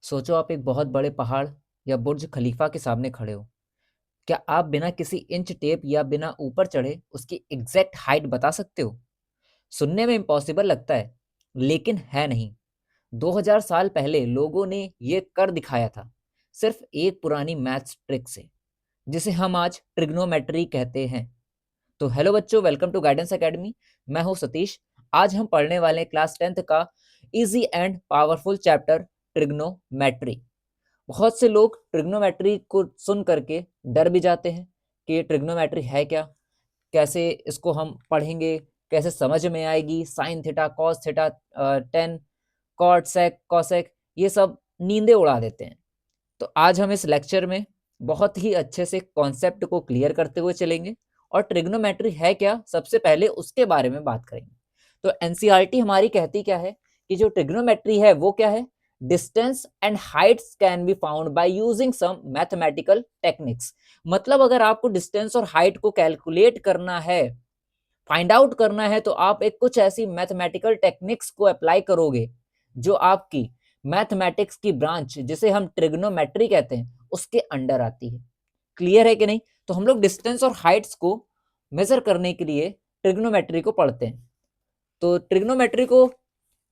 सोचो आप एक बहुत बड़े पहाड़ या बुर्ज खलीफा के सामने खड़े हो। क्या आप बिना किसी इंच टेप या बिना ऊपर चढ़े उसकी एग्जैक्ट हाइट बता सकते हो? सुनने में इम्पॉसिबल लगता है, लेकिन है नहीं। 2000 साल पहले लोगों ने ये कर दिखाया था, सिर्फ एक पुरानी मैथ्स ट्रिक से, जिसे हम आज ट्रिग्नोमेट्री कहते हैं। तो हेलो बच्चों, वेलकम टू गाइडेंस एकेडमी। मैं हूं सतीश। आज हम पढ़ने वाले हैं क्लास 10th का easy and powerful chapter trigonometry. बहुत से लोग ट्रिग्नोमेट्री को सुन करके डर भी जाते हैं कि ट्रिग्नोमेट्री है क्या, कैसे इसको हम पढ़ेंगे, कैसे समझ में आएगी, sine theta, cos theta, tan, cot, sec, cosec, ये सब नींदें उड़ा देते हैं। तो आज हम इस लेक्चर में बहुत ही अच्छे से कॉन्सेप्ट को क्लियर करते हुए चलेंगे और ट्रिग्नोमेट्री है क्या सबसे पहले उसके बारे में बात करेंगे। तो एनसीईआरटी हमारी कहती क्या है कि जो ट्रिग्नोमेट्री है वो क्या है? Distance and heights can be found by using some mathematical techniques. मतलब अगर आपको डिस्टेंस और हाइट को कैलकुलेट करना है, फाइंड आउट करना है, तो आप एक कुछ ऐसी मैथमेटिकल टेक्निक्स को अप्लाई करोगे जो आपकी मैथमेटिक्स की ब्रांच, जिसे हम ट्रिग्नोमेट्री कहते हैं, उसके अंडर आती है। क्लियर है कि नहीं? तो हम लोग डिस्टेंस और हाइट्स को मेजर करने के लिए ट्रिग्नोमेट्री को पढ़ते हैं। तो ट्रिग्नोमेट्री को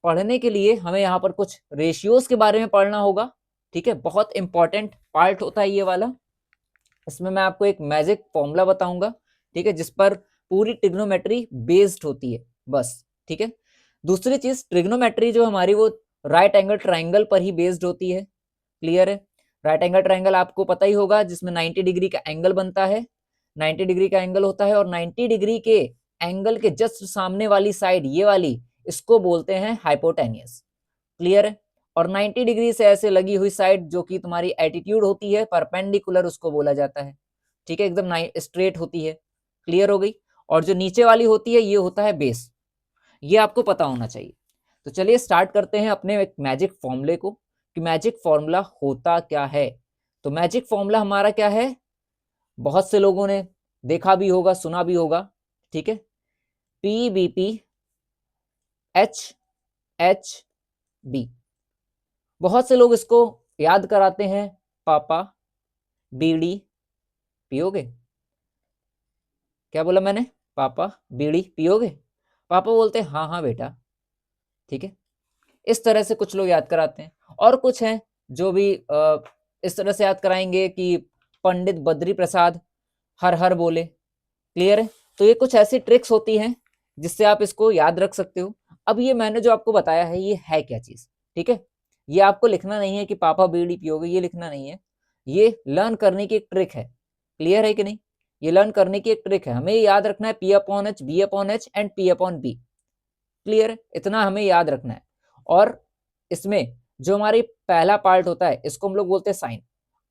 पढ़ने के लिए हमें यहाँ पर कुछ रेशियोज के बारे में पढ़ना होगा। ठीक है, बहुत इंपॉर्टेंट पार्ट होता है ये वाला। इसमें मैं आपको एक मैजिक फॉर्मूला बताऊंगा, ठीक है, जिस पर पूरी ट्रिग्नोमेट्री बेस्ड होती है बस। ठीक है, दूसरी चीज, ट्रिग्नोमेट्री जो हमारी वो राइट एंगल ट्राइंगल पर ही बेस्ड होती है। क्लियर है? राइट एंगल ट्राइंगल आपको पता ही होगा, जिसमें 90 डिग्री का एंगल बनता है। 90 डिग्री का एंगल होता है और 90 डिग्री के एंगल के जस्ट सामने वाली साइड, ये वाली, इसको बोलते हैं हाइपोटेनियस। क्लियर है? और 90 डिग्री से ऐसे लगी हुई साइड जो कि तुम्हारी एटीट्यूड होती है, परपेंडिकुलर, उसको बोला जाता है। ठीक है, एकदम स्ट्रेट होती है। क्लियर हो गई? और जो नीचे वाली होती है ये होता है बेस। ये आपको पता होना चाहिए। तो चलिए स्टार्ट करते हैं अपने एक मैजिक फॉर्मूले को, कि मैजिक फॉर्मूला होता क्या है। तो मैजिक फॉर्मूला हमारा क्या है? बहुत से लोगों ने देखा भी होगा, सुना भी होगा। ठीक है, P B P H H B. बहुत से लोग इसको याद कराते हैं, पापा बीड़ी पियोगे। क्या बोला मैंने? पापा बीड़ी पियोगे। पापा बोलते हैं हाँ हाँ बेटा। ठीक है, इस तरह से कुछ लोग याद कराते हैं। और कुछ हैं जो भी इस तरह से याद कराएंगे कि पंडित बद्री प्रसाद हर हर बोले। क्लियर है? तो ये कुछ ऐसी ट्रिक्स होती हैं जिससे आप इसको याद रख सकते हो। अब ये मैंने जो आपको बताया है ये है क्या चीज? ठीक है, ये आपको लिखना नहीं है कि पापा बीड़ी पियोगे, ये लिखना नहीं है। ये लर्न करने की एक ट्रिक है। क्लियर है कि नहीं? ये लर्न करने की एक ट्रिक है। हमें याद रखना है P upon H, B upon H and P upon B. Clear है? इतना हमें याद रखना है। और इसमें जो हमारी पहला पार्ट होता है इसको हम लोग बोलते हैं साइन।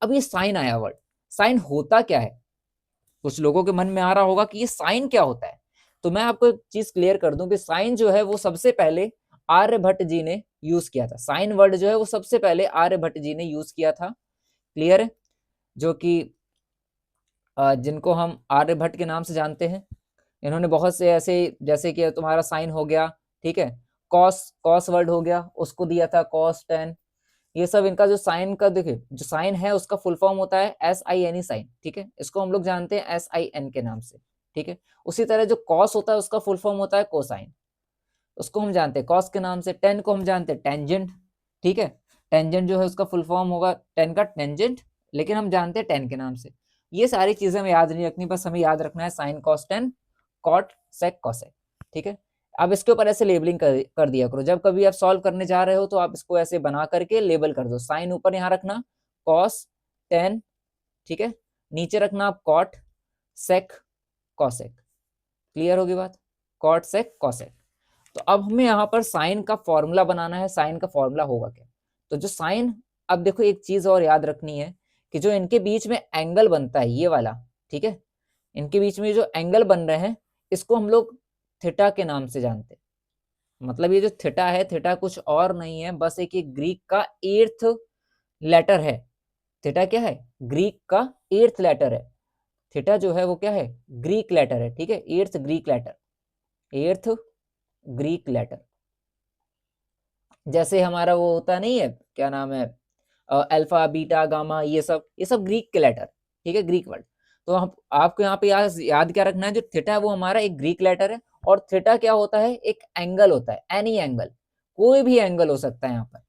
अब ये साइन आया वर्ड, साइन होता क्या है? कुछ लोगों के मन में आ रहा होगा कि ये साइन क्या होता है। तो मैं आपको एक चीज क्लियर कर दूं कि साइन जो है वो सबसे पहले आर्यभट्ट जी ने यूज किया था। साइन वर्ड जो है वो सबसे पहले आर्यभट्ट जी ने यूज किया था। क्लियर है? जो कि जिनको हम आर्यभट्ट के नाम से जानते हैं। इन्होंने बहुत से ऐसे, जैसे कि तुम्हारा साइन हो गया, ठीक है, कॉस, कॉस वर्ड हो गया, उसको दिया था कॉस टेन। ये सब इनका जो साइन का, देखिए जो साइन है उसका फुल फॉर्म होता है SINE साइन। ठीक है, इसको हम लोग जानते हैं SIN के नाम से। ठीक है, उसी तरह जो कॉस होता है उसका फुल फॉर्म होता है कोसाइन, उसको हम जानते हैं कॉस के नाम से। टेन को हम जानते हैं टेंजेंट। ठीक है, टेंजेंट जो है उसका फुल फॉर्म होगा टेन का टेंजेंट, लेकिन हम जानते हैं टेन के नाम से। ये सारी चीजें हमें याद नहीं रखनी, बस हमें याद रखना है sine cos tan, cot sec cosec. ठीक है, अब इसके ऊपर ऐसे लेबलिंग कर दिया करो। जब कभी आप सॉल्व करने जा रहे हो तो आप इसको ऐसे बना करके लेबल कर दो। साइन ऊपर यहाँ रखना, कॉस टेन, ठीक है, नीचे रखना आप कॉट सेक कॉसेक। क्लियर होगी बात? Cot sec cosec. तो अब हमें यहाँ पर साइन का फॉर्मूला बनाना है। साइन का फॉर्मूला होगा क्या? तो जो साइन, अब देखो एक चीज और याद रखनी है कि जो इनके बीच में एंगल बनता है ये वाला, ठीक है, इनके बीच में जो एंगल बन रहे हैं इसको हम लोग थीटा के नाम से जानते हैं। मतलब ये जो थीटा है, थीटा कुछ और नहीं है, बस एक ग्रीक का 8th लेटर है। थीटा क्या है? ग्रीक का 8th लेटर है। थीटा जो है वो क्या है? ग्रीक लेटर है। ठीक है, 8th Greek letter, 8th Greek letter. जैसे हमारा वो होता नहीं है, क्या नाम है, अल्फा बीटा गामा, ये सब ग्रीक के लेटर, ठीक है, ग्रीक वर्ड। तो आपको यहाँ पे याद क्या रखना है, जो थीटा है वो हमारा एक ग्रीक लेटर है, और थीटा क्या होता है, एक एंगल होता है, एनी एंगल, कोई भी एंगल हो सकता है यहाँ पर,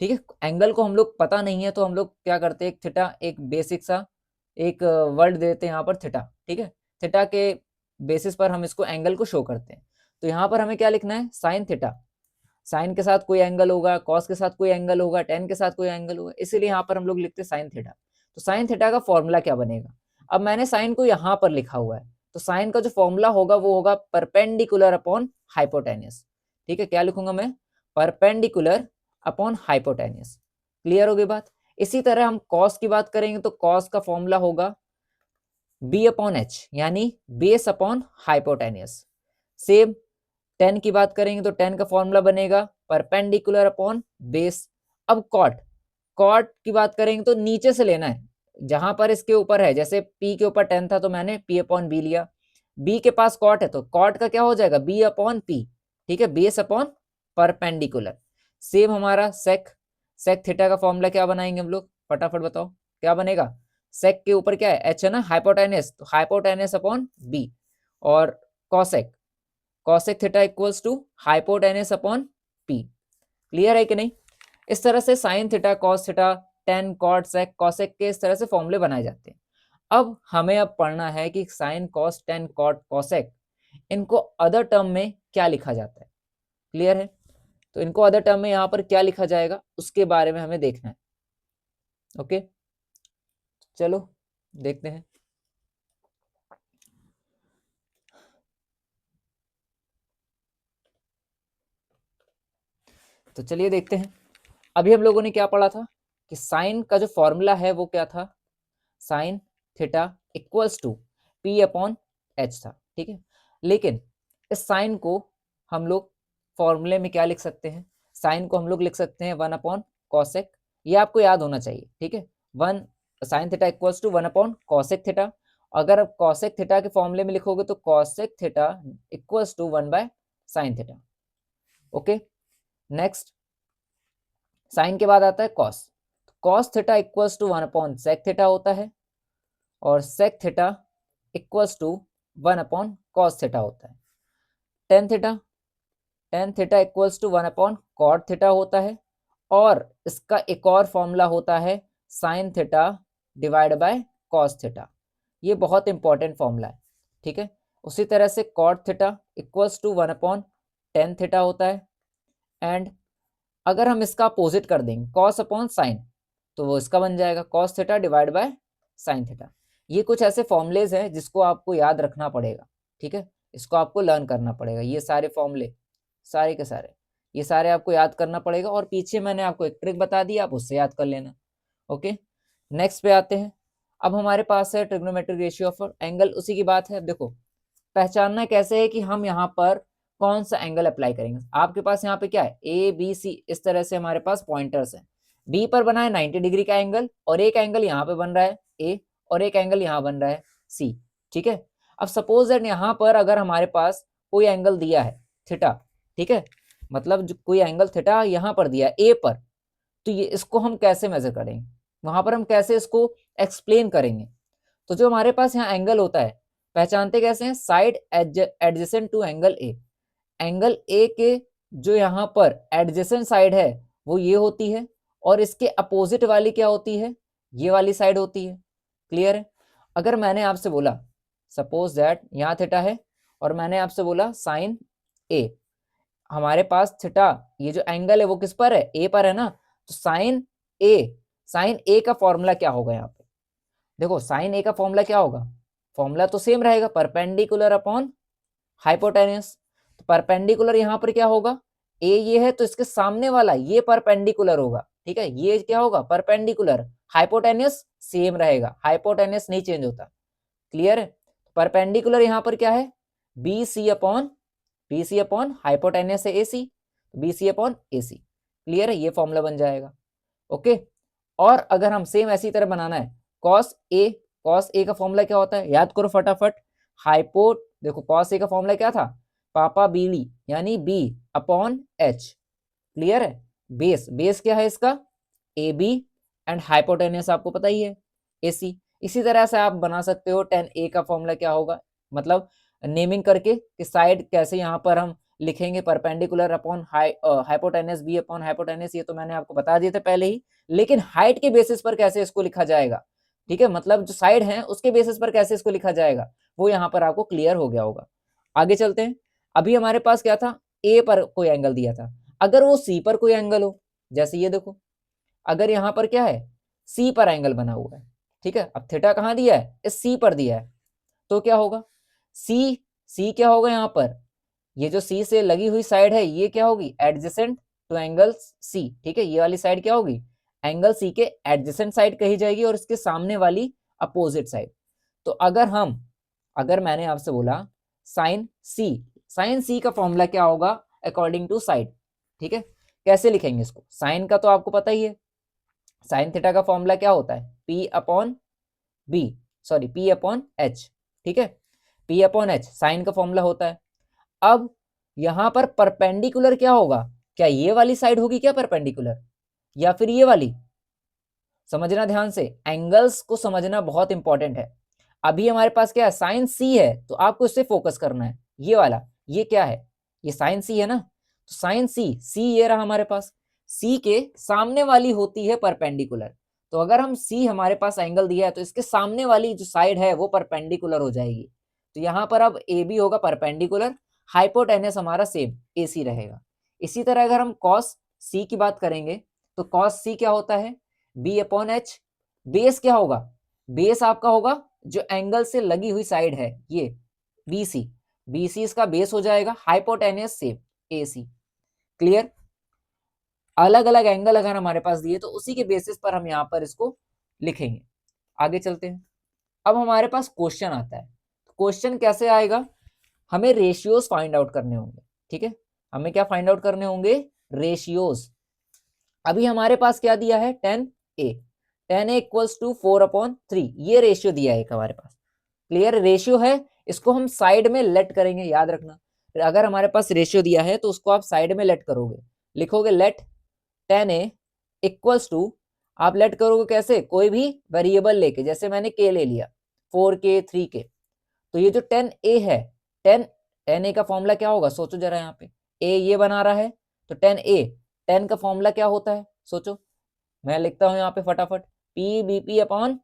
ठीक है। एंगल को हम लोग पता नहीं है तो हम लोग क्या करते हैं, एक थीटा, एक बेसिक सा एक वर्ड देते हैं यहाँ पर थीटा, ठीक है। थीटा के बेसिस पर हम इसको एंगल को शो करते हैं। तो यहाँ पर हमें क्या लिखना है, साइन थीटा, साइन के साथ कोई एंगल होगा, कॉस के साथ कोई एंगल होगा, टेन के साथ कोई एंगल होगा, इसीलिए यहाँ पर हम लोग लिखते हैं साइन थीटा। तो साइन थीटा का फॉर्मूला क्या बनेगा, अब मैंने साइन को यहाँ पर लिखा हुआ है, तो साइन का जो फॉर्मूला होगा वो होगा परपेंडिकुलर अपॉन हाइपोटेन्यूस, ठीक है। क्या लिखूंगा मैं, परपेंडिकुलर अपॉन हाइपोटेन्यूस। क्लियर होगी बात। इसी तरह हम कॉस की बात करेंगे तो कॉस का फॉर्मूला होगा बी अपॉन एच, यानी base upon hypotenuse. Same ten की बात करेंगे तो टेन का फॉर्मूला बनेगा परपेंडिकुलर अपॉन बेस। अब कॉट, कॉट की बात करेंगे तो नीचे से लेना है, जहां पर इसके ऊपर है, जैसे पी के ऊपर टेन था तो मैंने पी अपॉन बी लिया, बी के पास कॉट है तो कॉट का क्या हो जाएगा, बी अपॉन पी, ठीक है, बेस अपॉन परपेंडिकुलर। सेम हमारा सेक, सेक थीटा का फॉर्मूला क्या बनाएंगे हम लोग, फटाफट बताओ क्या बनेगा। सेक के ऊपर क्या है, एच है ना, हाइपोटेनस, तो हाइपोटेनस अपॉन बी। और cosec, cosec theta equals to hypotenuse upon P. Clear है कि नहीं। इस तरह से sine theta, cos theta, tan, cot, sec, cosec के इस तरह से फॉर्मूले बनाए जाते हैं। अब हमें अब पढ़ना है कि sine, cos, tan, cot, cosec, इनको अदर टर्म में क्या लिखा जाता है। क्लियर है। तो इनको अदर टर्म में यहाँ पर क्या लिखा जाएगा उसके बारे में हमें देखना है। ओके, चलो देखते हैं। तो चलिए देखते हैं। अभी हम लोगों ने क्या पढ़ा था कि साइन का जो फॉर्मूला है वो क्या था, sine theta equals to P upon H था, ठीक है। लेकिन इस साइन को हम लोग फॉर्मूले में क्या लिख सकते हैं, साइन को हम लोग लिख सकते हैं वन अपॉन कॉसेक, ये आपको याद होना चाहिए, ठीक है। One, sine theta equals to one upon cosec theta. अगर आप कॉसेक थीटा के फॉर्मूले में लिखोगे तो cosec theta equals to one by sine theta. Okay, next sine के बाद आता है cos, cos theta equals to one upon sec theta होता है, और sec theta equals to one upon cos theta होता है। Tan theta, tan theta equals to one upon cot theta होता है, और इसका एक और फॉर्मूला होता है sine theta divide by cos theta. ये बहुत इंपॉर्टेंट फॉर्मूला है, ठीक है। उसी तरह से cot theta equals to one upon tan theta होता है, एंड अगर हम इसका अपोजिट कर देंगे कॉस अपॉन साइन तो वो इसका बन जाएगा cos theta divide by sine theta. ये कुछ ऐसे फॉर्मुलेज हैं जिसको आपको याद रखना पड़ेगा, ठीक है, इसको आपको लर्न करना पड़ेगा। ये सारे फॉर्मूले, सारे के सारे, ये सारे आपको याद करना पड़ेगा, और पीछे मैंने आपको एक ट्रिक बता दी, आप उससे याद कर लेना। ओके, नेक्स्ट पे आते हैं। अब हमारे पास है ट्रिग्नोमेट्रिक रेशियो ऑफ एंगल, उसी की बात है। देखो पहचानना कैसे है कि हम यहाँ पर कौन सा एंगल अप्लाई करेंगे। आपके पास यहाँ पे क्या है, ए बी सी, इस तरह से हमारे पास पॉइंटर्स हैं। बी पर बना है 90 डिग्री का एंगल, और एक एंगल यहाँ पे बन रहा है ए, और एक एंगल यहाँ बन रहा है सी, ठीक है। अब सपोज दैट यहाँ पर अगर हमारे पास कोई एंगल दिया है थीटा, ठीक है, मतलब जो कोई एंगल थीटा यहाँ पर दिया है ए पर, तो ये इसको हम कैसे मेजर करेंगे, वहां पर हम कैसे इसको एक्सप्लेन करेंगे। तो जो हमारे पास यहाँ एंगल होता है, पहचानते कैसे हैं, side adjacent to angle A, angle A के जो यहाँ पर एडजेसेंट साइड है वो ये होती है, और इसके अपोजिट वाली क्या होती है, ये वाली साइड होती है। क्लियर है। अगर मैंने आपसे बोला सपोज दैट यहाँ थीटा है, और मैंने आपसे बोला साइन ए, हमारे पास थीटा ये जो एंगल है वो किस पर है, ए पर है ना, तो साइन ए, साइन ए का फॉर्मूला क्या होगा यहाँ पे, देखो साइन ए का फॉर्मूला क्या होगा, फॉर्मूला तो सेम रहेगा, परपेंडिकुलर अपॉन हाइपोटेन्यूस। तो परपेंडिकुलर यहाँ पर क्या होगा, ए ये है तो इसके सामने वाला ये परपेंडिकुलर होगा, ठीक है, ये क्या होगा हाइपोटेन्यूस, हाइपोटेन्यूस सेम रहेगा, हाइपोटेन्यूस नहीं चेंज होता। क्लियर है। परपेंडिकुलर यहाँ पर क्या है, बी सी अपॉन हाइपोटेन्यूस है ए सी, बी सी अपॉन ए सी। क्लियर है, ये फॉर्मूला बन जाएगा। ओके, और अगर हम सेम ऐसी तरह बनाना है कॉस ए, कॉस ए का फॉर्मूला क्या होता है, याद करो फटाफट, हाइपो, देखो कॉस ए का फॉर्मूला क्या था, पापा बीडी, यानी बी अपॉन एच। क्लियर है, बेस, बेस क्या है इसका, ए बी एंड हाइपोटेनियस आपको पता ही है AC। इसी तरह से आप बना सकते हो tan A का फॉर्मूला क्या होगा, मतलब नेमिंग करके कि साइड कैसे यहाँ पर हम लिखेंगे, perpendicular upon hypotenuse B upon hypotenuse, ये तो मैंने आपको बता दिए थे पहले ही। लेकिन हाइट के बेसिस पर कैसे इसको लिखा जाएगा, ठीक है, मतलब जो साइड है उसके बेसिस पर कैसे इसको लिखा जाएगा, वो यहाँ पर आपको क्लियर हो गया होगा। आगे चलते हैं। अभी हमारे पास क्या था, ए पर कोई एंगल दिया था, अगर वो सी पर कोई एंगल हो, जैसे ये देखो, अगर यहाँ पर क्या है, सी पर एंगल बना हुआ है, ठीक है, अब थीटा कहाँ दिया है, इस सी पर दिया है, तो क्या होगा, सी क्या होगा यहाँ पर, ये जो सी से लगी हुई साइड है ये क्या होगी, एडजेसेंट टू एंगल सी, ठीक है, ये वाली साइड क्या होगी, एंगल सी के एडजेसेंट साइड कही जाएगी, और इसके सामने वाली अपोजिट साइड। तो अगर मैंने आपसे बोला साइन सी का फॉर्मूला क्या होगा अकॉर्डिंग टू साइड, ठीक है, कैसे लिखेंगे इसको, साइन का तो आपको पता ही है, साइन थीटा का फॉर्मूला क्या होता है, P अपॉन एच, ठीक है, P अपॉन एच साइन का फॉर्मूला होता है। अब यहां पर परपेंडिकुलर क्या होगा, क्या ये वाली साइड होगी क्या परपेंडिकुलर, या फिर ये वाली, समझना ध्यान से, एंगल्स को समझना बहुत इंपॉर्टेंट है। अभी हमारे पास क्या है, साइन सी है, तो आपको इससे फोकस करना है, ये वाला, ये क्या है, ये साइन सी है ना, तो साइन सी ये रहा हमारे पास, सी के सामने वाली होती है परपेंडिकुलर। तो अगर हम सी हमारे पास एंगल दिया है तो इसके सामने वाली जो साइड है वो परपेंडिकुलर हो जाएगी। तो यहाँ पर अब ए बी होगा परपेंडिकुलर, हाइपोटेनस हमारा सेम AC रहेगा। इसी तरह अगर हम कॉस सी की बात करेंगे तो कॉस सी क्या होता है, B अपॉन एच, बेस क्या होगा, बेस आपका होगा जो एंगल से लगी हुई साइड है ये BC इसका बेस हो जाएगा, हाइपोटेनियस सेम AC। क्लियर, अलग अलग एंगल अगर हमारे पास दिए तो उसी के बेसिस पर हम यहाँ पर इसको लिखेंगे। आगे चलते हैं। अब हमारे पास क्वेश्चन आता है, क्वेश्चन कैसे आएगा, हमें रेशियोज फाइंड आउट करने होंगे, ठीक है, हमें क्या फाइंड आउट करने होंगे, रेशियोज। अभी हमारे पास क्या दिया है, 10a इक्वल्स टू 4/3, ये रेशियो दिया है एक हमारे पास, क्लियर, रेशियो है, इसको हम साइड में लेट करेंगे, याद रखना, अगर हमारे पास रेशियो दिया है तो उसको आप साइड में लेट करोगे, लिखोगे लेट 10a इक्वल्स टू, आप लेट करोगे कैसे, कोई भी वेरिएबल लेके, जैसे मैंने k ले लिया, 4k 3k, तो ये जो 10a है, 10a का फॉर्मूला क्या होगा, सोचो जरा, यहाँ पे a ये बना रहा है, तो 10 का फॉर्मूला क्या होता है, सोचो, मैं लिखता हूं यहाँ पे फटाफट, PBP अपॉन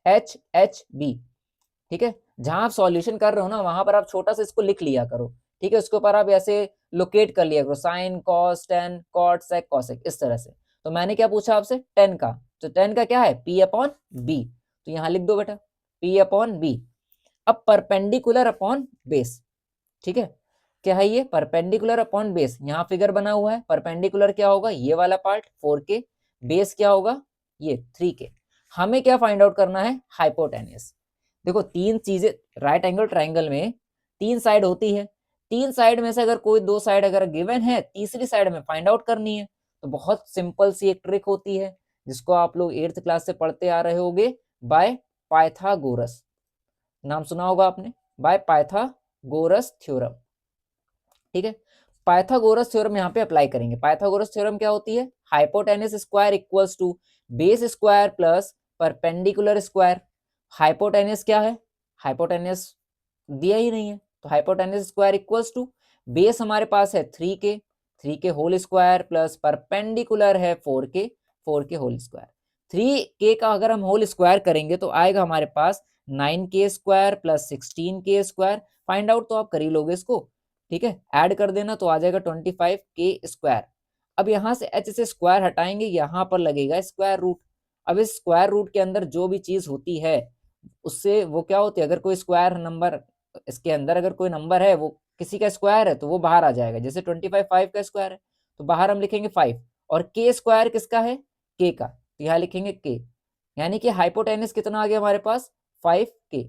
HHB, ठीक है, जहां आप सॉल्यूशन कर रहे हो ना वहां पर आप छोटा सा इसको लिख लिया करो, ठीक है, उसके ऊपर आप ऐसे लोकेट कर लिया करो, sine cos tan cot sec cosec, इस तरह से। तो मैंने क्या पूछा आपसे, 10 का, तो 10 का क्या है, P अपॉन B, तो यहाँ लिख दो बेटा P अपॉन B। अब परपेंडिकुलर अपॉन बेस, ठीक है, क्या है ये, परपेंडिकुलर अपॉन बेस, यहाँ फिगर बना हुआ है, परपेंडिकुलर क्या होगा, ये वाला पार्ट 4k, बेस क्या होगा, ये 3k। हमें क्या फाइंड आउट करना है, हाइपोटेनियस। देखो तीन चीजें, राइट एंगल ट्राइंगल में 3 साइड होती है, 3 साइड में से अगर कोई 2 साइड अगर गिवन है, तीसरी साइड में फाइंड आउट करनी है। तो बहुत सिंपल सी एक ट्रिक होती है जिसको आप लोग 8th क्लास से पढ़ते आ रहे होगे, बाय पाइथागोरस, नाम सुना होगा आपने, बाय पाइथागोरस थ्योरम, ठीक है, पाइथागोरस थ्योरम यहाँ पे अप्लाई करेंगे। पाइथागोरस थ्योरम क्या होती है, hypotenuse square equals to base square plus perpendicular square. Hypotenuse क्या है, हाइपोटेनस दिया ही नहीं है, तो hypotenuse square equals to, base हमारे पास है 3k whole square plus perpendicular है 4k होल स्क्वायर। 3k का अगर हम होल स्क्वायर करेंगे तो आएगा हमारे पास 9k square plus 16k square, find out तो आप कर ही लोगे इसको, ठीक है, ऐड कर देना तो आ जाएगा 25k स्क्वायर। अब यहाँ से h से स्क्वायर हटाएंगे, यहाँ पर लगेगा स्क्वायर रूट। अब इस स्क्वायर रूट के अंदर जो भी चीज होती है उससे वो क्या होती है, अगर कोई स्क्वायर नंबर इसके अंदर अगर कोई नंबर है वो किसी का स्क्वायर है तो वो बाहर आ जाएगा, जैसे 25 5 का स्क्वायर है तो बाहर हम लिखेंगे 5, और k स्क्वायर किसका है, k का, तो यहाँ लिखेंगे k, यानी कि हाइपोटेनस कितना आ गया हमारे पास, 5k।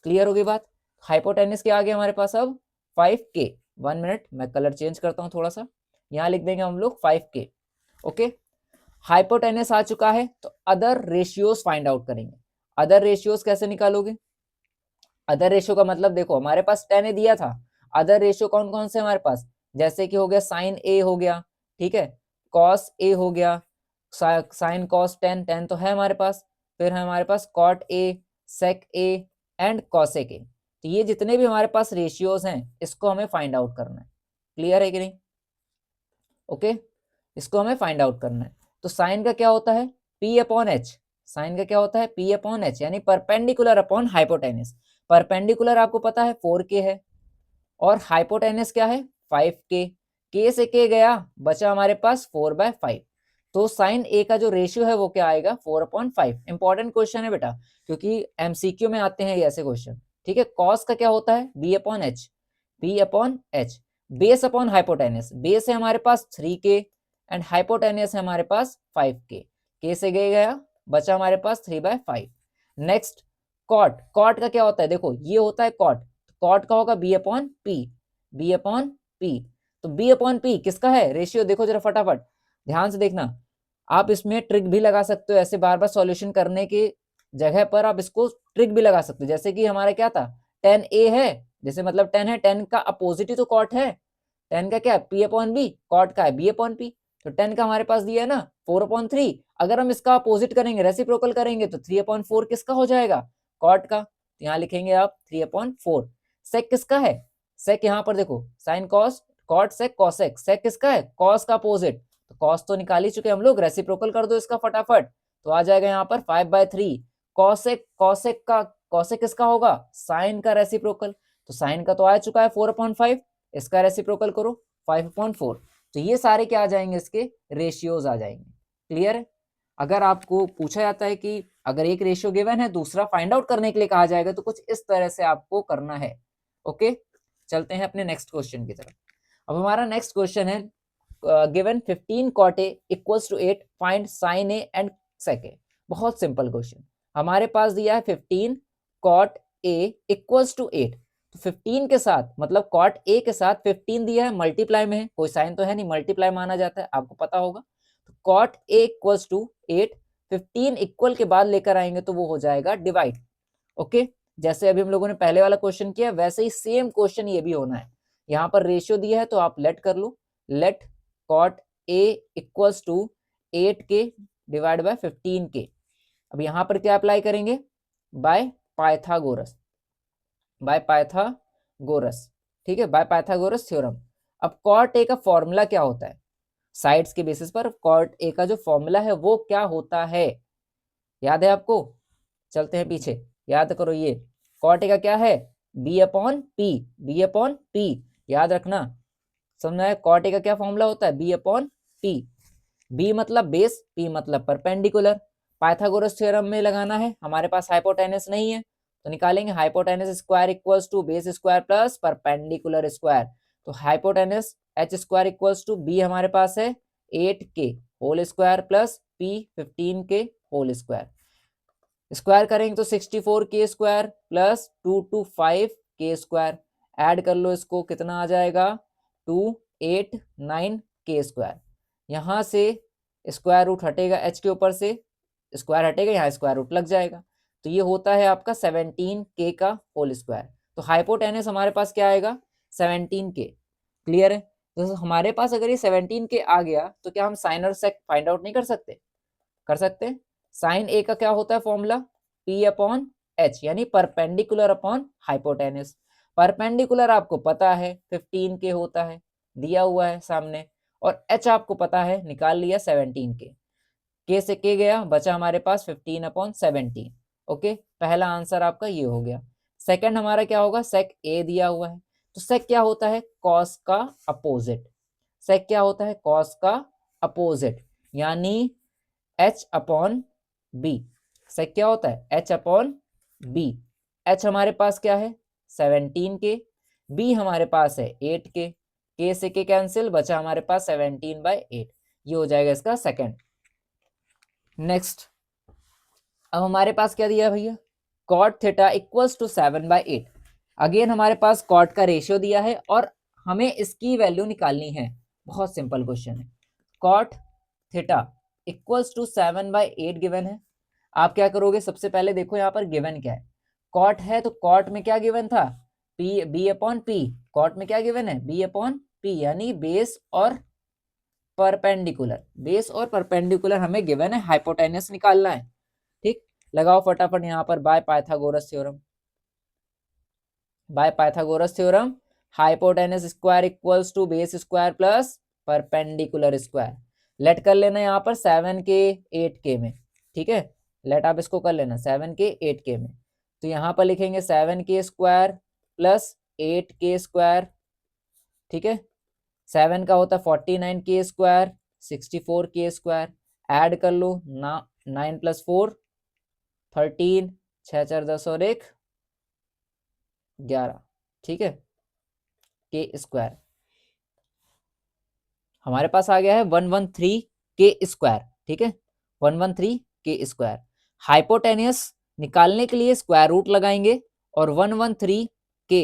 क्लियर हो गई बात, हाइपोटेनस क्या आ गया हमारे पास अब 5k। 1 मिनट मैं कलर चेंज करता हूँ थोड़ा सा, यहाँ लिख देंगे हम लोग 5k। ओके, हाइपोटेनस आ चुका है, तो अदर रेशियोज फाइंड आउट करेंगे। अदर रेशियोज कैसे निकालोगे, अदर रेशियो का मतलब देखो हमारे पास 10 दिया था, अदर रेशियो कौन कौन से हमारे पास, जैसे कि हो गया साइन ए हो गया, ठीक है, कॉस ए हो गया, साइन कॉस टेन, टेन तो है हमारे पास, फिर है हमारे पास cot A, sec A and cosec A. तो ये जितने भी हमारे पास रेशियोज हैं इसको हमें फाइंड आउट करना है। क्लियर है कि नहीं? ओके, इसको हमें फाइंड आउट करना है। तो साइन का क्या होता है? P upon H. साइन का क्या होता है? पी अपॉन एच, यानी परपेंडिकुलर अपॉन हाइपोटेनिस। परपेंडिकुलर आपको पता है 4k है, और हाइपोटेनिस क्या है? 5k। के से के गया, बचा हमारे पास 4/5। तो साइन ए का जो रेशियो है वो क्या आएगा? 4/5। इंपॉर्टेंट क्वेश्चन है बेटा, क्योंकि एमसीक्यू में आते हैं ये ऐसे क्वेश्चन। ठीक है, कॉस का क्या होता है? B upon H. B upon H. Base upon hypotenuse, base है हमारे पास 3k एंड हाइपोटेनियस है हमारे पास 5k। के से गया, बचा हमारे पास 3/5। Next cot. कॉट का क्या होता है? देखो ये होता है कॉट, कॉट का होगा B upon P. B upon P, तो बी अपॉन पी किसका है रेशियो? देखो जरा फटाफट ध्यान से देखना। आप इसमें ट्रिक भी लगा सकते हो, ऐसे बार बार सॉल्यूशन करने की जगह पर आप इसको ट्रिक भी लगा सकते हो। जैसे कि हमारा क्या था? 10a है, जैसे मतलब 10 है, 10 का अपोजिट ही तो कॉट है। 10 का क्या है? P upon B. कॉट का है बी अपॉन पी। तो 10 का हमारे पास दिया है ना 4/3। अगर हम इसका अपोजिट करेंगे, रेसिप्रोकल करेंगे, तो 3/4 किसका हो जाएगा? कॉट का। तो यहाँ लिखेंगे आप 3/4। सेक किसका है? सेक यहाँ पर देखो, sine cos, cot sec cosec. Sec किसका है? कॉस का अपोजिट। तो कॉस तो निकाल ही चुके हम लोग, रेसिप्रोकल कर दो इसका फटाफट। तो आ जाएगा यहाँ पर 5/3। कॉसेक, कॉसेक का, कॉसेक किसका होगा? साइन का रेसिप्रोकल। तो साइन का तो आ चुका है 4/5, इसका रेसिप्रोकल करो 5/4। तो ये सारे क्या आ जाएंगे? इसके रेशियोज आ जाएंगे। क्लियर है? अगर आपको पूछा जाता है कि अगर एक रेशियो गिवन है, दूसरा फाइंड आउट करने के लिए कहा जाएगा, तो कुछ इस तरह से आपको करना है। ओके, चलते हैं अपने नेक्स्ट क्वेश्चन की तरफ। अब हमारा नेक्स्ट क्वेश्चन है given 15 cot a equals to 8, find sin a and sec a। बहुत सिंपल क्वेश्चन। हमारे पास दिया है 15 cot a इक्वल्स टू 8। तो 15 के साथ, मतलब cot a के साथ 15 दिया है, मल्टीप्लाई में है, कोई साइन तो है नहीं, मल्टीप्लाई माना जाता है, आपको पता होगा। तो cot a equals to 8, 15 equal के बाद लेकर आएंगे तो वो हो जाएगा डिवाइड। ओके, जैसे अभी हम लोगों ने पहले वाला क्वेश्चन किया वैसे ही सेम क्वेश्चन ये भी होना है। यहाँ पर रेशियो दिया है तो आप लेट कर लो। Let cot A equals to 8k divide by 15k। अब यहाँ पर क्या अप्लाई करेंगे? By Pythagoras. बाय पाइथागोरस, ठीक है, बाय पाइथागोरस थ्योरम। अब कॉट ए का फॉर्मूला क्या होता है? साइड्स के बेसिस पर कॉट ए का जो फॉर्मूला है वो क्या होता है? याद है आपको? चलते हैं पीछे, याद करो ये कॉट ए का क्या है? B upon P. B upon P, याद रखना। समझना है? कॉट ए का क्या फॉर्मूला होता है? B upon P. बी मतलब बेस, पी मतलब परपेंडिकुलर। पाइथागोरस थ्योरम में लगाना है, हमारे पास हाइपोटेनस नहीं है, तो निकालेंगे hypotenuse square equals to base square plus perpendicular square. तो hypotenuse H square equals to B हमारे पास है 8k whole square plus P 15k whole square. Square करेंगे तो 64k square plus 225k square. Add कर लो इसको, कितना आ जाएगा? 289k square. यहाँ से स्क्वायर रूट हटेगा, एच के ऊपर से स्क्वायर हटेगा, यहाँ स्क्वायर रूट लग जाएगा। तो ये होता है आपका 17k का होल स्क्वायर। तो हाइपोटेनस हमारे पास क्या आएगा? 17k। क्लियर है? तो हमारे पास अगर ये 17k आ गया तो क्या हम साइन और सेक फाइंड आउट नहीं कर सकते? कर सकते। साइन ए का क्या होता है फॉर्मूला? पी अपॉन एच, यानी परपेंडिकुलर अपॉन हाइपोटेनस। परपेंडिकुलर आपको पता है 15k होता है, दिया हुआ है सामने, और एच आपको पता है, निकाल लिया 17k। के से के गया, बचा हमारे पास 15/17। ओके, पहला आंसर आपका ये हो गया। सेकंड हमारा क्या होगा? सेक ए दिया हुआ है, तो सेक क्या होता है? कॉस का अपोजिट। सेक क्या होता है? कॉस का अपोजिट, यानी एच अपॉन बी। सेक क्या होता है? H upon B. एच हमारे पास क्या है? 17k। बी हमारे पास है 8k। के से के कैंसिल, बचा हमारे पास 17/8। ये हो जाएगा इसका सेकंड। नेक्स्ट, अब हमारे पास क्या दिया भैया? Cot theta equals to 7/8। Again हमारे पास कॉट का रेशियो दिया है और हमें इसकी वैल्यू निकालनी है। बहुत सिंपल क्वेश्चन है। Cot theta equals to 7/8 given है। आप क्या करोगे? सबसे पहले देखो यहाँ पर गिवन क्या है। कॉट है तो कॉट में क्या गिवन था? P, B upon P. Cot में क्या गिवन है? बी अपॉन पी, यानी बेस और परपेंडिकुलर, बेस और परपेंडिकुलर हमें गिवन है, हाइपोटेनस निकालना है। ठीक, लगाओ फटाफट यहाँ पर by Pythagoras theorem. By Pythagoras theorem hypotenuse square equals to base square plus perpendicular square. लेट कर लेना यहाँ पर 7k 8k में। ठीक है, लेट आप इसको कर लेना 7k 8k में। तो यहाँ पर लिखेंगे 7k square plus 8k square. ठीक है, 7 का होता है 49k square, 64k square. Add कर लो ना, 9 + 4 13, 6 4 10 और 1 11। ठीक है, के स्क्वायर हमारे पास आ गया है 113 के स्क्वायर। ठीक है, 113 के स्क्वायर। हाइपोटेनियस निकालने के लिए स्क्वायर रूट लगाएंगे और 113 के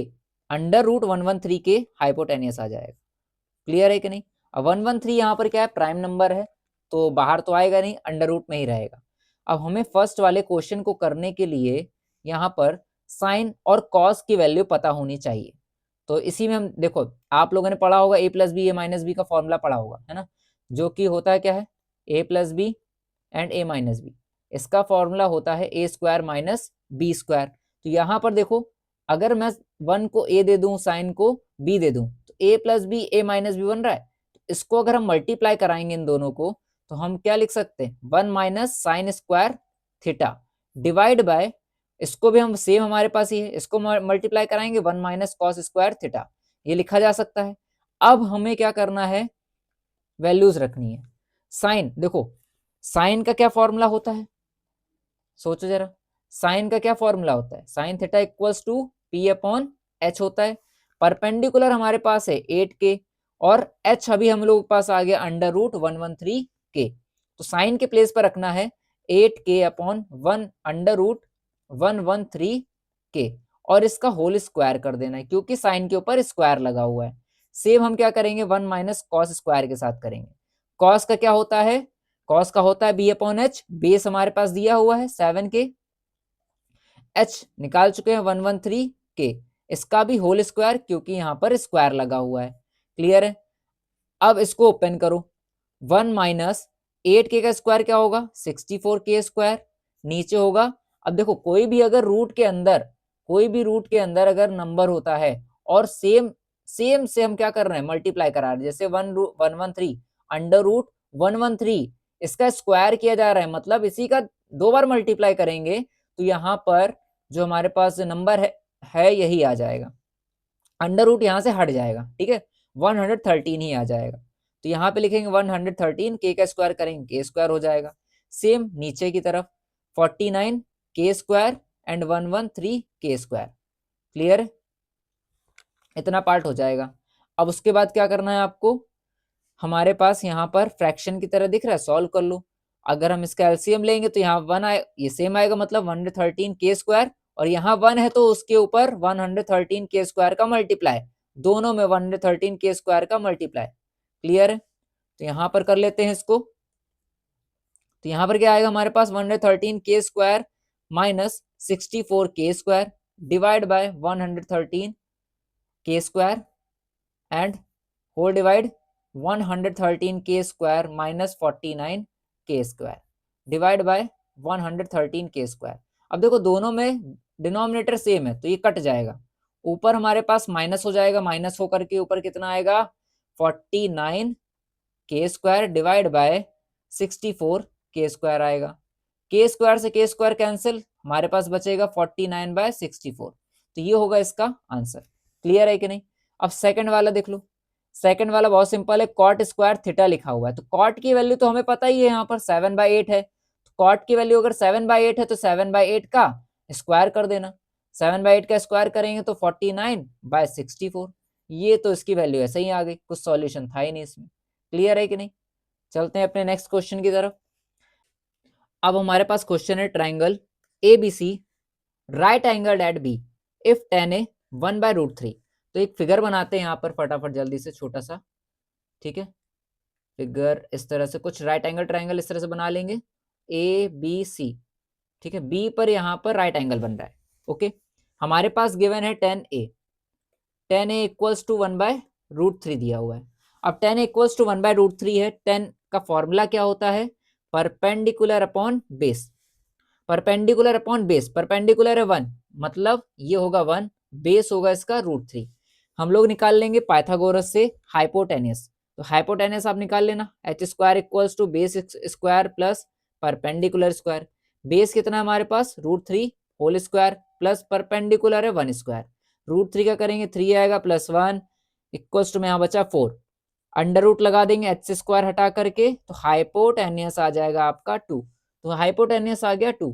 अंडर रूट 113 के हाइपोटेनियस आ जाएगा। क्लियर है कि नहीं? अब 113 यहाँ पर क्या है, प्राइम नंबर है तो बाहर तो आएगा नहीं, अंडर रूट में ही रहेगा। अब हमें फर्स्ट वाले क्वेश्चन को करने के लिए यहाँ पर साइन और कॉस की वैल्यू पता होनी चाहिए। तो इसी में हम देखो, आप लोगों ने पढ़ा होगा a + b a - b का फॉर्मूला पढ़ा होगा, है ना, जो कि होता है क्या है, a + b and a - b। इसका फॉर्मूला होता है a² - b²। तो यहाँ पर देखो, अगर मैं 1 को a दे दूं, साइन को b दे दूं, तो a + b a - b बन रहा है। तो इसको अगर हम मल्टीप्लाई कराएंगे इन दोनों को, तो हम क्या लिख सकते हैं, 1 - sin square theta divide by, इसको भी हम सेम हमारे पास ही है, इसको मल्टीप्लाई कराएंगे 1 - cos स्क्वायर थीटा, ये लिखा जा सकता है। अब हमें क्या करना है, वैल्यूज रखनी है। साइन देखो, साइन का क्या फॉर्मूला होता है, सोचो जरा, साइन का क्या फॉर्मूला होता है, sign theta equals to p/h होता है। परपेंडिकुलर हमारे पास है 8k और h अभी हम लोग के पास आ गया अंडर रूट 113k। तो साइन के प्लेस पर रखना है 8k/1 अंडर रूट 113k और इसका होल स्क्वायर कर देना है, क्योंकि साइन के ऊपर स्क्वायर लगा हुआ है। सेम हम क्या करेंगे, 1 - cos स्क्वायर के साथ करेंगे। cos का क्या होता है, cos का होता है b/h, बेस हमारे पास दिया हुआ है 7k, h निकाल चुके हैं 113k, इसका भी होल स्क्वायर, क्योंकि यहाँ पर स्क्वायर लगा हुआ है। क्लियर है? अब इसको ओपन करो, 1 - 8k का स्क्वायर क्या होगा, 64k स्क्वायर, नीचे होगा। अब देखो, कोई भी अगर रूट के अंदर, कोई भी रूट के अंदर अगर नंबर होता है और सेम सेम से हम क्या कर रहे हैं, मल्टीप्लाई करा रहे हैं, जैसे 113 अंडर रूट 113, इसका स्क्वायर किया जा रहा है, मतलब इसी का 2 बार मल्टीप्लाई करेंगे तो यहाँ पर जो हमारे पास नंबर है यही आ जाएगा, अंडर रूट यहाँ से हट जाएगा। ठीक है, 113 ही आ जाएगा। तो यहाँ पे लिखेंगे 113, के का स्क्वायर करेंगे के स्क्वायर हो जाएगा। सेम नीचे की तरफ 49 के स्क्वायर एंड 113 के स्क्वायर। क्लियर है? इतना पार्ट हो जाएगा। अब उसके बाद क्या करना है आपको, हमारे पास यहाँ पर फ्रैक्शन की तरह दिख रहा है, सॉल्व कर लो। अगर हम इसका एलसीएम लेंगे तो यहाँ 1 आए, ये सेम आएगा, मतलब 113 के स्क्वायर, और यहाँ 1 है तो उसके ऊपर 113 के स्क्वायर का मल्टीप्लाई, दोनों में 113 के स्क्वायर का मल्टीप्लाई। क्लियर है? तो यहाँ पर कर लेते हैं इसको। तो यहाँ पर क्या आएगा हमारे पास, 113 के स्क्वायर माइनस 64 के स्क्वायर डिवाइड बाय 113 के स्क्वायर एंड होल डिवाइड 113 के स्क्वायर माइनस 49 के स्क्वायर डिवाइड बाय 113 के स्क्वायर। अब देखो, दोनों में डिनोमिनेटर सेम है तो ये कट जाएगा, ऊपर हमारे पास माइनस हो जाएगा, माइनस होकर के ऊपर कितना आएगा, 49 के स्क्वायर डिवाइड बाय 64 के स्क्वायर आएगा। के स्क्वायर से के स्क्वायर कैंसिल, हमारे पास बचेगा 49/64। तो ये होगा इसका आंसर। क्लियर है कि नहीं? अब सेकंड वाला देख लो। सेकंड वाला बहुत सिंपल है, कॉट स्क्वायर थीटा लिखा हुआ है, तो कॉट की वैल्यू तो हमें पता ही है, यहाँ पर 7/8 है। तो कॉट की वैल्यू अगर 7/8 है तो 7/8 का स्क्वायर कर देना, 7/8 का स्क्वायर करेंगे तो 49/64। ये तो इसकी वैल्यू ऐसे ही आ गई, कुछ सॉल्यूशन था ही नहीं इसमें। क्लियर है कि नहीं? चलते हैं अपने नेक्स्ट क्वेश्चन की तरफ। अब हमारे पास क्वेश्चन है, triangle ABC right angle at B if tan a 1/√3। तो एक फिगर बनाते हैं यहाँ पर फटाफट जल्दी से, छोटा सा। ठीक है, फिगर इस तरह से, कुछ राइट एंगल ट्राइंगल इस तरह से बना लेंगे, ABC। ठीक है, बी पर यहाँ पर राइट एंगल बन रहा है। ओके, हमारे पास गिवन है tan a इक्वल्स टू 1/√3 दिया हुआ है। अब tan इक्वल्स टू 1/√3 है। tan का फॉर्मूला क्या होता है? Perpendicular upon base. Perpendicular upon base, perpendicular है 1, मतलब ये होगा 1, बेस होगा इसका √3। हम लोग निकाल लेंगे पाइथागोरस से हाइपोटेनियस। तो हाइपोटेनियस आप निकाल लेना, h² equals to base square plus perpendicular square. Base कितना है हमारे पास? √3 होल स्क्वायर प्लस परपेंडिकुलर है 1 स्क्वायर। √3 का करेंगे 3 आएगा प्लस 1 इक्वल्स टू में यहाँ बचा 4। अंडर रूट लगा देंगे h² हटा करके, तो हाइपोटेनियस आ जाएगा आपका 2। तो हाइपोटेनियस आ गया 2।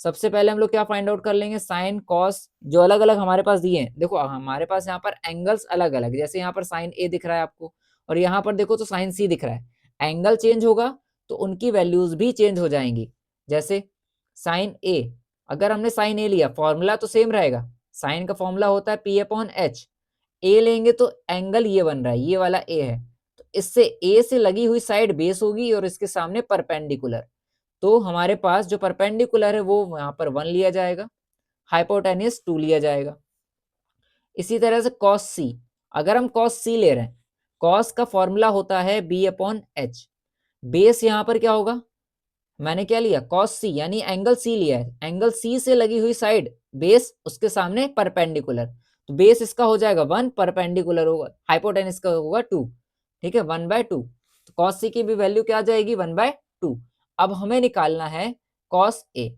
सबसे पहले हम लोग क्या फाइंड आउट कर लेंगे? साइन कॉस जो अलग अलग हमारे पास दिए हैं। देखो हमारे पास यहाँ पर एंगल्स अलग अलग, जैसे यहाँ पर साइन ए दिख रहा है आपको, और यहाँ पर देखो तो साइन सी दिख रहा है। एंगल चेंज होगा तो उनकी वैल्यूज भी चेंज हो जाएंगी। जैसे साइन ए, अगर हमने साइन ए लिया, फॉर्मूला तो सेम रहेगा। साइन का फॉर्मूला होता है P/H। ए लेंगे तो एंगल ये बन रहा है, ये वाला ए है, तो इससे ए से लगी हुई साइड बेस होगी और इसके सामने परपेंडिकुलर। तो हमारे पास जो परपेंडिकुलर है वो यहाँ पर 1 लिया जाएगा, हाइपोटेनियस 2 लिया जाएगा। इसी तरह से कॉस सी, अगर हम कॉस सी ले रहे हैं, कॉस का फॉर्मूला होता है B/H। बेस यहाँ पर क्या होगा? मैंने क्या लिया? कॉस सी, यानी एंगल सी लिया है। एंगल सी से लगी हुई साइड बेस, उसके सामने परपेंडिकुलर, तो बेस इसका हो जाएगा 1, परपेंडिकुलर होगा, हाइपोटेनियस का होगा 2। ठीक है, 1/2। तो कॉस सी की भी वैल्यू क्या आ जाएगी? 1/2। अब हमें निकालना है कॉस ए।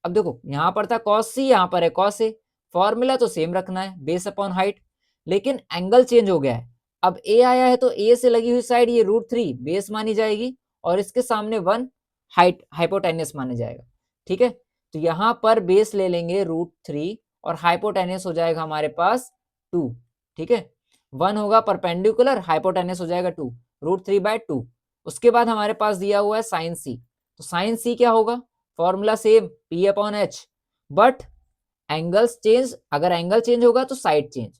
अब देखो यहाँ पर था कॉस सी, यहाँ पर है कॉस ए। फॉर्मूला तो सेम रखना है, बेस अपॉन हाइट, लेकिन एंगल चेंज हो गया है। अब ए आया है तो ए से लगी हुई साइड ये √3 बेस मानी जाएगी और इसके सामने 1 हाइट हाइपोटेनियस माना जाएगा। ठीक है, तो यहाँ पर बेस ले लेंगे √3 और हाइपोटेनियस हो जाएगा हमारे पास 2। ठीक है, 1 होगा परपेंडिकुलर, हाइपोटेनियस हो जाएगा 2, √3/2। उसके बाद हमारे पास दिया हुआ है साइन सी। तो साइन सी क्या होगा? Formula same P/H, but angles change. अगर एंगल चेंज होगा तो साइड चेंज।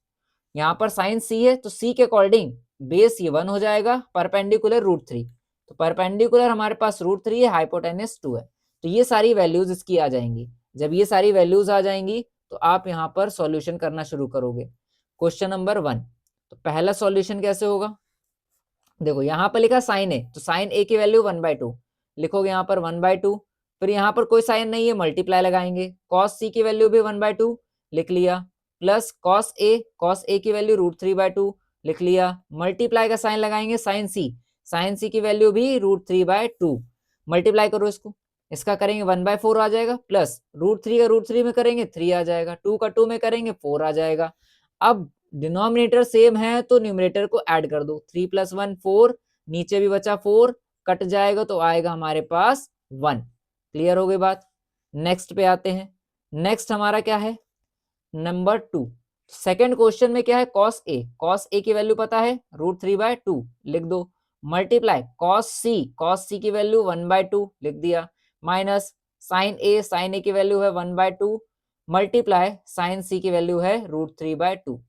यहाँ पर साइन सी है तो सी के अकॉर्डिंग बेस ये 1 हो जाएगा, परपेंडिकुलर √3। तो परपेंडिकुलर हमारे पास √3 है, हाइपोटेनियस 2 है। तो ये सारी वैल्यूज इसकी आ जाएंगी। जब ये सारी वैल्यूज आ जाएंगी तो आप यहाँ पर सॉल्यूशन करना शुरू करोगे। क्वेश्चन नंबर 1, तो पहला सॉल्यूशन कैसे होगा? देखो यहाँ पर लिखा साइन ए, तो साइन ए की वैल्यू 1/2 लिखोगे, यहाँ पर 1/2। फिर यहाँ पर कोई साइन नहीं है, मल्टीप्लाई लगाएंगे, कॉस सी की वैल्यू भी 1/2 लिख लिया, प्लस कॉस ए की वैल्यू √3/2 लिख लिया, मल्टीप्लाई का साइन लगाएंगे, साइन सी की वैल्यू भी √3/2 मल्टीप्लाई करो इसको, इसका करेंगे 1/4 आ जाएगा, प्लस √3 का √3 में करेंगे 3 आ जाएगा, 2 का 2 में करेंगे 4 आ जाएगा। अब डिनोमिनेटर सेम है तो न्यूमरेटर को ऐड कर दो, 3 + 1 4, नीचे भी बचा 4, कट जाएगा तो आएगा हमारे पास 1। क्लियर हो गई बात? नेक्स्ट पे आते हैं। नेक्स्ट हमारा क्या है? नंबर 2। सेकेंड क्वेश्चन में क्या है? कॉस ए की वैल्यू पता है √3/2 लिख दो, मल्टीप्लाई कॉस सी की वैल्यू 1/2 लिख दिया, माइनस साइन ए की वैल्यू है 1/2 मल्टीप्लाई साइन सी की वैल्यू है √3/2।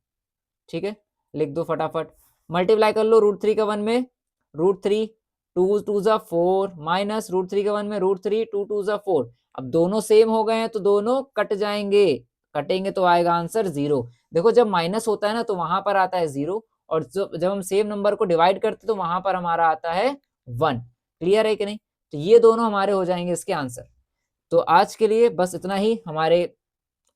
ठीक है, लिख दो फटाफट, मल्टीप्लाई कर लो √3 का 1 में √3, 2 2 जा 4, माइनस √3 का 1 में √3, 2 2 जा 4। अब दोनों सेम हो गए हैं तो दोनों कट जाएंगे, कटेंगे तो आएगा आंसर 0। देखो जब माइनस होता है ना तो वहां पर आता है 0, और जब हम सेम नंबर को डिवाइड करते तो वहां पर हमारा आता है 1। क्लियर है कि नहीं? तो ये दोनों हमारे हो जाएंगे इसके आंसर। तो आज के लिए बस इतना ही। हमारे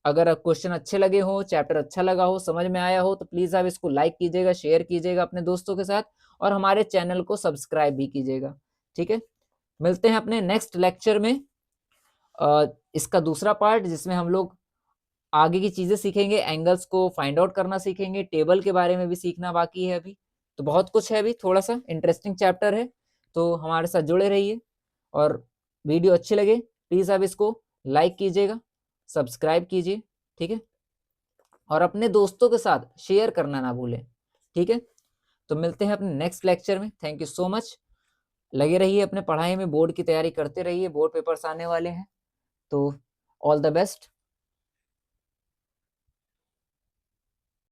अगर क्वेश्चन अच्छे लगे हो, चैप्टर अच्छा लगा हो, समझ में आया हो, तो प्लीज आप इसको लाइक कीजिएगा, शेयर कीजिएगा अपने दोस्तों के साथ, और हमारे चैनल को सब्सक्राइब भी कीजिएगा। ठीक है, मिलते हैं अपने नेक्स्ट लेक्चर में, इसका दूसरा पार्ट, जिसमें हम लोग आगे की चीजें सीखेंगे, एंगल्स को फाइंड आउट करना सीखेंगे, टेबल के बारे में भी सीखना बाकी है अभी। तो बहुत कुछ है अभी, थोड़ा सा इंटरेस्टिंग चैप्टर है, तो हमारे साथ जुड़े रहिए। और वीडियो अच्छे लगे प्लीज आप इसको लाइक कीजिएगा, सब्सक्राइब कीजिए। ठीक है, और अपने दोस्तों के साथ शेयर करना ना भूलें। ठीक है, तो मिलते हैं अपने नेक्स्ट लेक्चर में। Thank you so much. लगे रहिए अपने पढ़ाई में, बोर्ड की तैयारी करते रहिए, बोर्ड पेपर्स आने वाले हैं, तो ऑल द बेस्ट।